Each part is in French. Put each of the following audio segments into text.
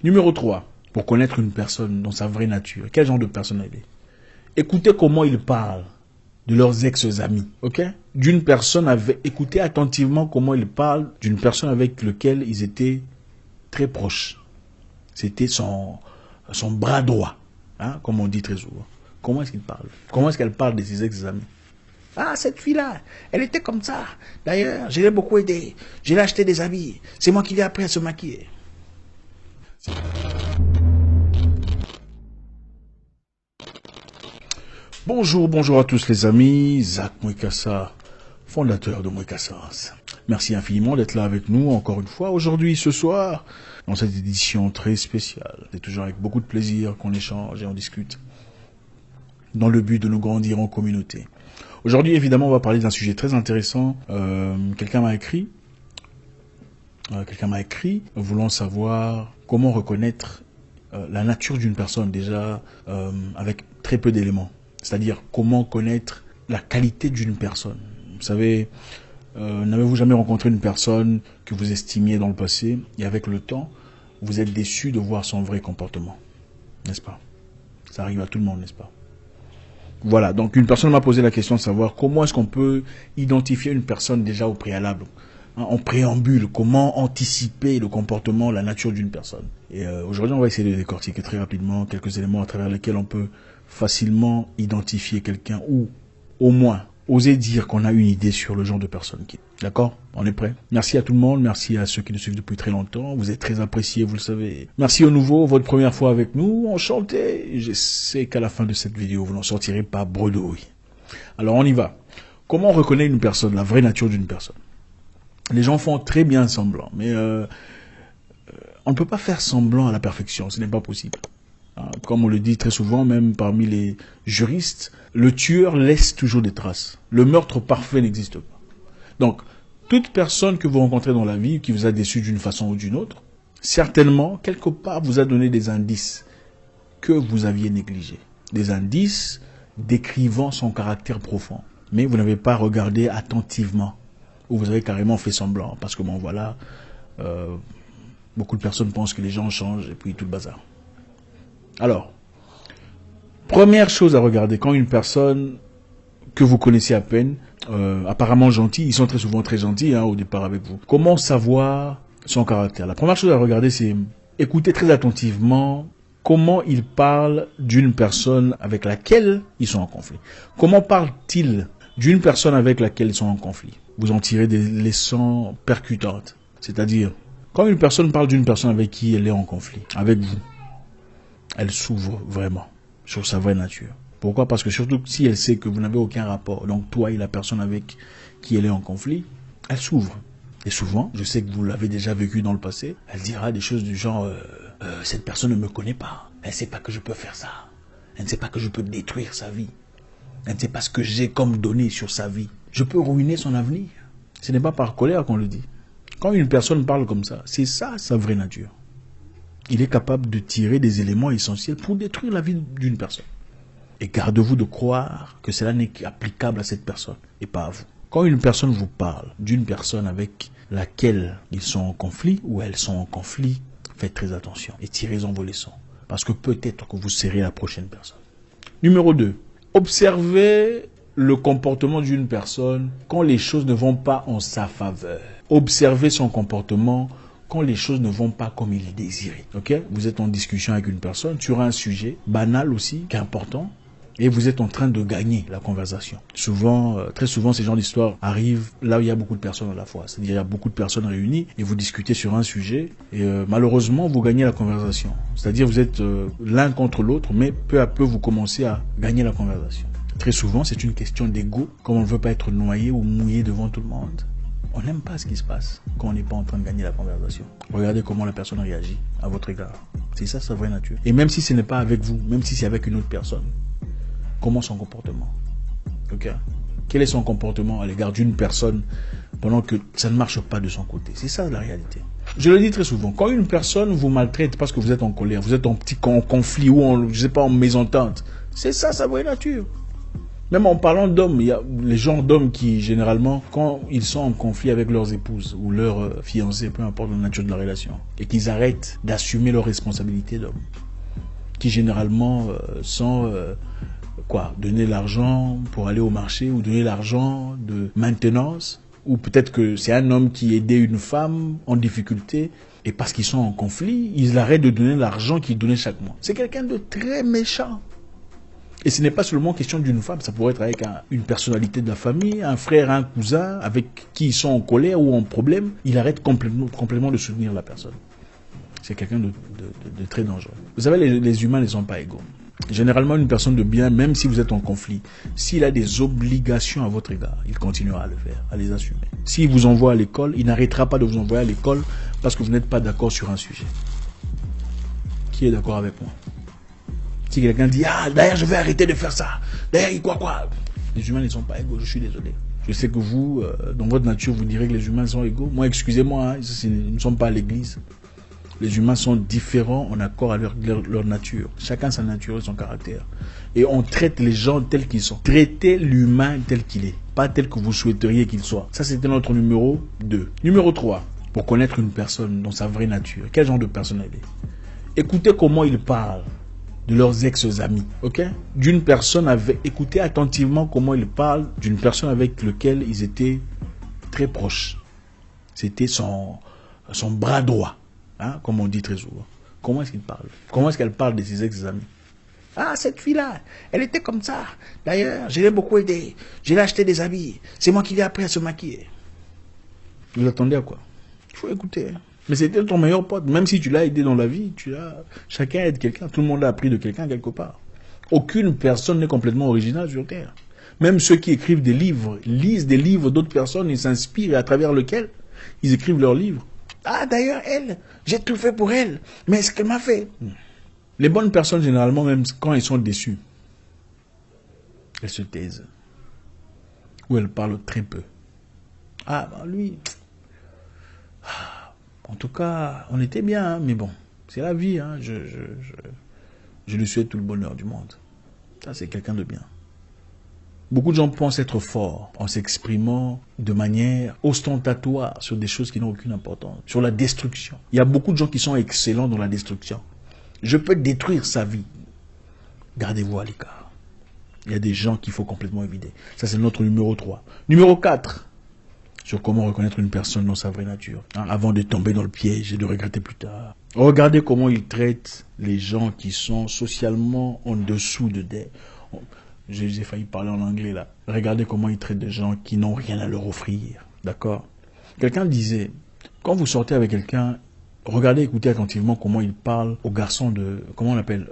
Numéro 3, pour connaître une personne dans sa vraie nature, quel genre de personne elle est. Écoutez comment ils parlent de leurs ex-amis, ok? D'une personne avec, écoutez attentivement comment ils parlent d'une personne avec laquelle ils étaient très proches. C'était son bras droit, hein, comme on dit très souvent. Comment est-ce qu'il parle? Comment est-ce qu'elle parle de ses ex-amis? Ah, cette fille-là, elle était comme ça. D'ailleurs, je l'ai beaucoup aidée. Je l'ai acheté des habits. C'est moi qui l'ai appris à se maquiller. Bonjour à tous les amis. Zach Mwekassa, fondateur de Mwekassa. Merci infiniment d'être là avec nous encore une fois aujourd'hui, ce soir, dans cette édition très spéciale. C'est toujours avec beaucoup de plaisir qu'on échange et on discute dans le but de nous grandir en communauté. Aujourd'hui, évidemment, on va parler d'un sujet très intéressant. Quelqu'un m'a écrit voulant savoir comment reconnaître la nature d'une personne déjà avec très peu d'éléments. C'est-à-dire comment connaître la qualité d'une personne. Vous savez, n'avez-vous jamais rencontré une personne que vous estimiez dans le passé et avec le temps, vous êtes déçu de voir son vrai comportement, n'est-ce pas? Ça arrive à tout le monde, n'est-ce pas? Voilà, donc une personne m'a posé la question de savoir comment est-ce qu'on peut identifier une personne déjà au préalable, hein, en préambule, comment anticiper le comportement, la nature d'une personne. Et aujourd'hui, on va essayer de décortiquer très rapidement quelques éléments à travers lesquels on peut facilement identifier quelqu'un ou au moins oser dire qu'on a une idée sur le genre de personne qui est. D'accord? On est prêt? Merci à tout le monde, merci à ceux qui nous suivent depuis très longtemps. Vous êtes très appréciés, vous le savez. Merci aux nouveaux, votre première fois avec nous, enchanté. Je sais qu'à la fin de cette vidéo, vous n'en sortirez pas bredouille. Alors on y va. Comment on reconnaît une personne, la vraie nature d'une personne? Les gens font très bien semblant, mais on ne peut pas faire semblant à la perfection, ce n'est pas possible. Comme on le dit très souvent, même parmi les juristes, le tueur laisse toujours des traces. Le meurtre parfait n'existe pas. Donc, toute personne que vous rencontrez dans la vie, qui vous a déçu d'une façon ou d'une autre, certainement, quelque part, vous a donné des indices que vous aviez négligés. Des indices décrivant son caractère profond. Mais vous n'avez pas regardé attentivement. Ou vous avez carrément fait semblant. Parce que bon, voilà, beaucoup de personnes pensent que les gens changent et puis tout le bazar. Alors, première chose à regarder, quand une personne que vous connaissez à peine, apparemment gentille, ils sont très souvent très gentils au départ avec vous. Comment savoir son caractère? La première chose à regarder, c'est écouter très attentivement comment ils parlent d'une personne avec laquelle ils sont en conflit. Comment parlent-ils d'une personne avec laquelle ils sont en conflit? Vous en tirez des leçons percutantes. C'est-à-dire, quand une personne parle d'une personne avec qui elle est en conflit, avec vous, elle s'ouvre vraiment sur sa vraie nature. Pourquoi? Parce que surtout si elle sait que vous n'avez aucun rapport, donc toi et la personne avec qui elle est en conflit, elle s'ouvre. Et souvent, je sais que vous l'avez déjà vécu dans le passé, elle dira des choses du genre cette personne ne me connaît pas, elle ne sait pas que je peux faire ça, elle ne sait pas que je peux détruire sa vie, elle ne sait pas ce que j'ai comme données sur sa vie, je peux ruiner son avenir. Ce n'est pas par colère qu'on le dit. Quand une personne parle comme ça, c'est ça sa vraie nature. Il est capable de tirer des éléments essentiels pour détruire la vie d'une personne. Et gardez-vous de croire que cela n'est applicable à cette personne et pas à vous. Quand une personne vous parle d'une personne avec laquelle ils sont en conflit ou elles sont en conflit, faites très attention et tirez-en vos leçons. Parce que peut-être que vous serez la prochaine personne. Numéro 2. Observez le comportement d'une personne quand les choses ne vont pas en sa faveur. Observez son comportement quand les choses ne vont pas comme il est désiré. Ok? Vous êtes en discussion avec une personne sur un sujet banal aussi, qui est important, et vous êtes en train de gagner la conversation. Souvent, très souvent, ces genres d'histoires arrivent là où il y a beaucoup de personnes à la fois. C'est-à-dire, il y a beaucoup de personnes réunies et vous discutez sur un sujet et malheureusement, vous gagnez la conversation. C'est-à-dire, vous êtes l'un contre l'autre, mais peu à peu, vous commencez à gagner la conversation. Très souvent, c'est une question d'ego, comme on ne veut pas être noyé ou mouillé devant tout le monde. On n'aime pas ce qui se passe quand on n'est pas en train de gagner la conversation. Regardez comment la personne réagit à votre égard. C'est ça sa vraie nature. Et même si ce n'est pas avec vous, même si c'est avec une autre personne, comment son comportement? Ok? Quel est son comportement à l'égard d'une personne pendant que ça ne marche pas de son côté? C'est ça la réalité. Je le dis très souvent, quand une personne vous maltraite parce que vous êtes en colère, vous êtes en conflit ou en, je sais pas, en mésentente, c'est ça sa vraie nature. Même en parlant d'hommes, il y a les genres d'hommes qui, généralement, quand ils sont en conflit avec leurs épouses ou leurs fiancés, peu importe la nature de la relation, et qu'ils arrêtent d'assumer leurs responsabilités d'hommes, qui généralement sont donner l'argent pour aller au marché ou donner l'argent de maintenance, ou peut-être que c'est un homme qui aidait une femme en difficulté et parce qu'ils sont en conflit, ils arrêtent de donner l'argent qu'ils donnaient chaque mois. C'est quelqu'un de très méchant. Et ce n'est pas seulement question d'une femme, ça pourrait être avec une personnalité de la famille, un frère, un cousin, avec qui ils sont en colère ou en problème, il arrête complètement de soutenir la personne. C'est quelqu'un de très dangereux. Vous savez, les humains ne sont pas égaux. Généralement, une personne de bien, même si vous êtes en conflit, s'il a des obligations à votre égard, il continuera à le faire, à les assumer. S'il vous envoie à l'école, il n'arrêtera pas de vous envoyer à l'école parce que vous n'êtes pas d'accord sur un sujet. Qui est d'accord avec moi? Si quelqu'un dit, d'ailleurs, je vais arrêter de faire ça. D'ailleurs, quoi. Les humains ne sont pas égaux, je suis désolé. Je sais que vous, dans votre nature, vous direz que les humains sont égaux. Moi, excusez-moi, nous ne sommes pas à l'église. Les humains sont différents en accord avec leur nature. Chacun sa nature et son caractère. Et on traite les gens tels qu'ils sont. Traitez l'humain tel qu'il est, pas tel que vous souhaiteriez qu'il soit. Ça, c'était notre numéro 2. Numéro 3, pour connaître une personne dans sa vraie nature. Quel genre de personne elle est? Écoutez comment ils parlent de leurs ex-amis, ok? D'une personne écoutez attentivement comment ils parlent d'une personne avec laquelle ils étaient très proches. C'était son bras droit. Comme on dit très souvent. Comment est-ce qu'il parle? Comment est-ce qu'elle parle de ses ex-amis? Cette fille-là, elle était comme ça. D'ailleurs, je l'ai beaucoup aidée. Je l'ai acheté des habits. C'est moi qui l'ai appris à se maquiller. Vous attendez à quoi? Il faut écouter. Mais c'était ton meilleur pote. Même si tu l'as aidé dans la vie, chacun aide quelqu'un. Tout le monde a appris de quelqu'un quelque part. Aucune personne n'est complètement originale sur Terre. Même ceux qui écrivent des livres, lisent des livres d'autres personnes, ils s'inspirent et à travers lesquels ils écrivent leurs livres. D'ailleurs, elle, j'ai tout fait pour elle. Mais ce qu'elle m'a fait. Les bonnes personnes, généralement, même quand elles sont déçues, elles se taisent. Ou elles parlent très peu. Lui. En tout cas, on était bien, mais bon, c'est la vie. Je lui souhaite tout le bonheur du monde. Ça, c'est quelqu'un de bien. Beaucoup de gens pensent être forts en s'exprimant de manière ostentatoire sur des choses qui n'ont aucune importance, sur la destruction. Il y a beaucoup de gens qui sont excellents dans la destruction. Je peux détruire sa vie. Gardez-vous à l'écart. Il y a des gens qu'il faut complètement éviter. Ça, c'est notre numéro 3. Numéro 4, sur comment reconnaître une personne dans sa vraie nature, avant de tomber dans le piège et de regretter plus tard. Regardez comment ils traitent les gens qui sont socialement en dessous de des... J'ai failli parler en anglais là. Regardez comment ils traitent des gens qui n'ont rien à leur offrir. D'accord? Quelqu'un disait, quand vous sortez avec quelqu'un, regardez, écoutez attentivement comment il parle au garçon de... Comment on appelle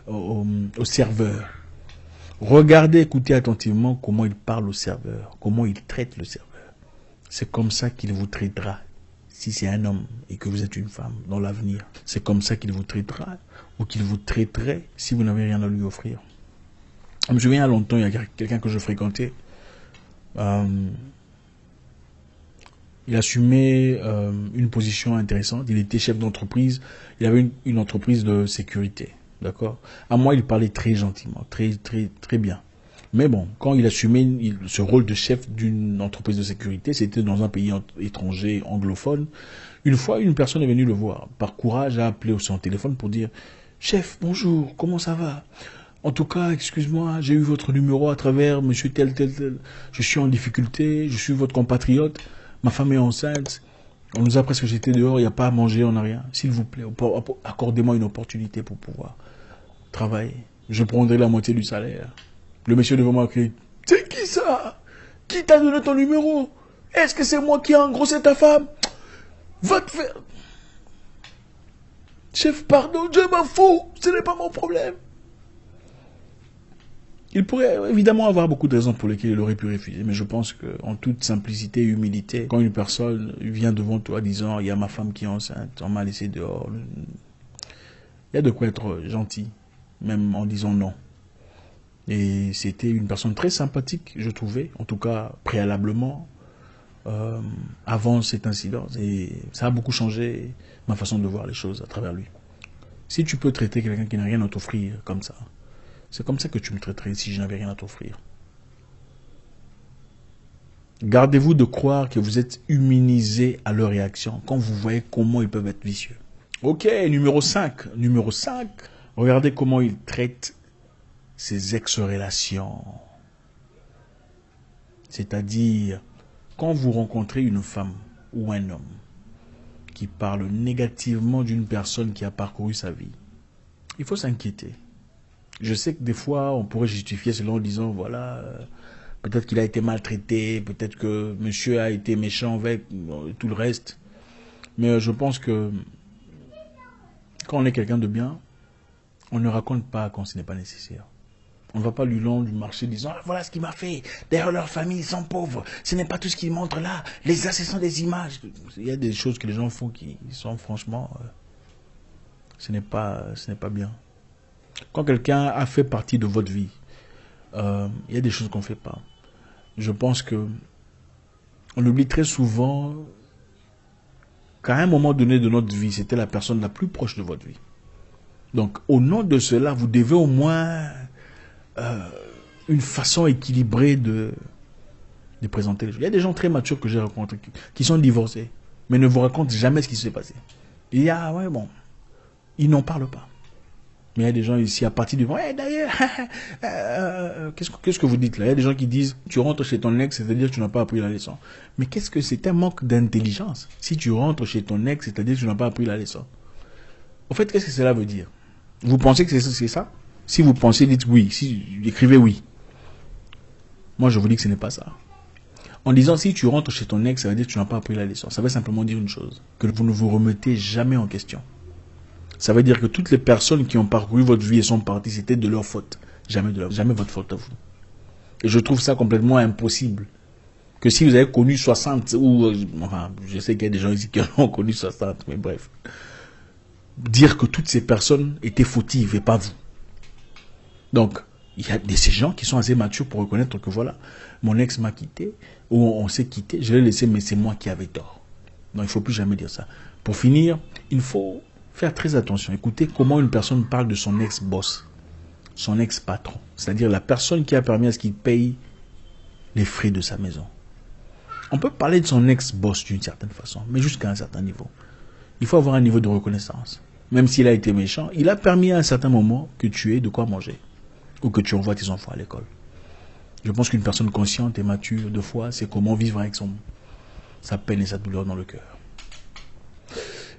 au serveur. Regardez, écoutez attentivement comment il parle au serveur. Comment il traite le serveur. C'est comme ça qu'il vous traitera. Si c'est un homme et que vous êtes une femme dans l'avenir, c'est comme ça qu'il vous traitera ou qu'il vous traiterait si vous n'avez rien à lui offrir. Je me souviens il y a longtemps, il y a quelqu'un que je fréquentais. Il assumait une position intéressante. Il était chef d'entreprise. Il avait une entreprise de sécurité. D'accord? À moi, il parlait très gentiment, très bien. Mais bon, quand il assumait ce rôle de chef d'une entreprise de sécurité, c'était dans un pays étranger, anglophone. Une fois, une personne est venue le voir. Par courage, a appelé son téléphone pour dire « Chef, bonjour, comment ça va ? En tout cas, excuse-moi, j'ai eu votre numéro à travers monsieur tel. Je suis en difficulté, je suis votre compatriote. Ma femme est enceinte. On nous a presque jeté dehors, il n'y a pas à manger, on n'a rien. S'il vous plaît, accordez-moi une opportunité pour pouvoir travailler. Je prendrai la moitié du salaire. » Le monsieur devant moi crie « C'est qui ça? Qui t'a donné ton numéro? Est-ce que c'est moi qui ai engrossé ta femme? Va te faire... » Chef, pardon, je m'en fous, ce n'est pas mon problème. Il pourrait évidemment avoir beaucoup de raisons pour lesquelles il aurait pu refuser, mais je pense qu'en toute simplicité et humilité, quand une personne vient devant toi disant « Il y a ma femme qui est enceinte, on m'a laissé dehors », il y a de quoi être gentil, même en disant non. Et c'était une personne très sympathique, je trouvais, en tout cas préalablement, avant cet incident. Et ça a beaucoup changé ma façon de voir les choses à travers lui. Si tu peux traiter quelqu'un qui n'a rien à t'offrir comme ça, C'est comme ça que tu me traiterais si je n'avais rien à t'offrir. Gardez-vous de croire que vous êtes immunisé à leurs réactions quand vous voyez comment ils peuvent être vicieux. Ok, numéro 5. Numéro 5. Regardez comment ils traitent ses ex-relations. C'est-à-dire, quand vous rencontrez une femme ou un homme qui parle négativement d'une personne qui a parcouru sa vie, il faut s'inquiéter. Je sais que des fois, on pourrait justifier cela en disant, voilà, peut-être qu'il a été maltraité, peut-être que monsieur a été méchant avec tout le reste. Mais je pense que quand on est quelqu'un de bien, on ne raconte pas quand ce n'est pas nécessaire. On ne va pas lui long du marché disant, ah, voilà ce qu'il m'a fait. D'ailleurs, leur famille, ils sont pauvres. Ce n'est pas tout ce qu'ils montrent là. Les as, ce sont des images. Il y a des choses que les gens font qui sont franchement, ce n'est pas bien. Quand quelqu'un a fait partie de votre vie, il y a des choses qu'on ne fait pas. Je pense que on oublie très souvent qu'à un moment donné de notre vie, c'était la personne la plus proche de votre vie. Donc, au nom de cela, vous devez au moins une façon équilibrée de présenter les choses. Il y a des gens très matures que j'ai rencontrés qui sont divorcés, mais ne vous racontent jamais ce qui s'est passé. Il y a, ouais, bon, ils n'en parlent pas. Mais il y a des gens ici, à partir du moment, hey, d'ailleurs, qu'est-ce que vous dites là? Il y a des gens qui disent, tu rentres chez ton ex, c'est-à-dire que tu n'as pas appris la leçon. Mais qu'est-ce que c'est un manque d'intelligence? Si tu rentres chez ton ex, c'est-à-dire que tu n'as pas appris la leçon. En fait, qu'est-ce que cela veut dire? Vous pensez que c'est ça? Si vous pensez, dites oui. Si, écrivez oui. Moi, je vous dis que ce n'est pas ça. En disant, si tu rentres chez ton ex, ça veut dire que tu n'as pas appris la leçon. Ça veut simplement dire une chose, que vous ne vous remettez jamais en question. Ça veut dire que toutes les personnes qui ont parcouru votre vie et sont parties, c'était de leur faute. Jamais votre faute à vous. Et je trouve ça complètement impossible. Que si vous avez connu 60, ou, enfin, je sais qu'il y a des gens ici qui ont connu 60, mais bref. Dire que toutes ces personnes étaient fautives et pas vous. Donc, il y a ces gens qui sont assez matures pour reconnaître que voilà, mon ex m'a quitté, ou on s'est quitté, je l'ai laissé, mais c'est moi qui avais tort. Non, il ne faut plus jamais dire ça. Pour finir, il faut faire très attention. Écoutez comment une personne parle de son ex-boss, son ex-patron. C'est-à-dire la personne qui a permis à ce qu'il paye les frais de sa maison. On peut parler de son ex-boss d'une certaine façon, mais jusqu'à un certain niveau. Il faut avoir un niveau de reconnaissance. Même s'il a été méchant, il a permis à un certain moment que tu aies de quoi manger. Ou que tu envoies tes enfants à l'école. Je pense qu'une personne consciente et mature de foi, c'est comment vivre avec sa peine et sa douleur dans le cœur.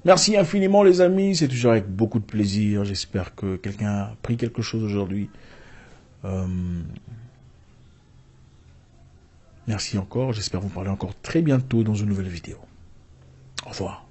Merci infiniment les amis, c'est toujours avec beaucoup de plaisir. J'espère que quelqu'un a pris quelque chose aujourd'hui. Merci encore, j'espère vous parler encore très bientôt dans une nouvelle vidéo. Au revoir.